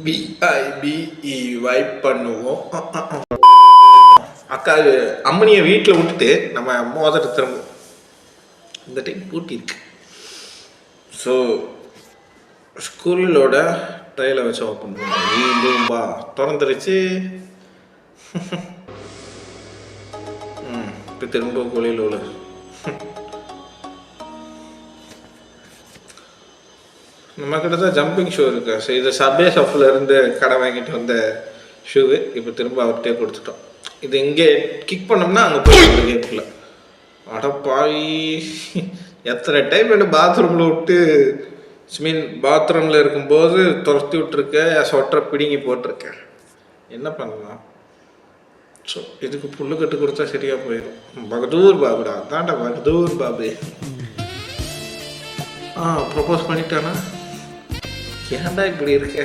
BIBEY பண்ணுவோம். அக்கா அம்மனியை வீட்டில் விட்டுட்டு நம்ம மோதிர திரும்ப இந்த டைம் பூட்டிருக்கு. ஸோ ஸ்கூலோட ட்ரையில் வச்சு ஓப்பன் பண்ணுவோம்பா திறந்துருச்சு. இப்போ திரும்ப கோழியில் உள்ள நம்ம கிட்ட தான் ஜம்பிங் ஷூ இருக்கு. ஸோ இது சப்வே ஷாப்பில் இருந்து கடை வாங்கிட்டு வந்த ஷூவு இப்போ திரும்ப அவர்கிட்டே கொடுத்துட்டோம். இது இங்கே கிக் பண்ணோம்னா அங்கே போய் கேட்கல. அடப்பாவி எத்தனை டைம் என்ன பாத்ரூமில் விட்டு மீன் பாத்ரூமில் இருக்கும்போது துரத்தி விட்டுருக்கேன். சொட்டரை பிடுங்கி போட்டிருக்கேன். என்ன பண்ணலாம்? ஸோ இதுக்கு புல்லு கட்டு கொடுத்தா சரியாக போயிடும். பகதூர் பாபுடா தாண்டா பகதூர் பாபு. ப்ரொப்போஸ் பண்ணிட்டானா? ஏன்டா இப்படி இருக்க?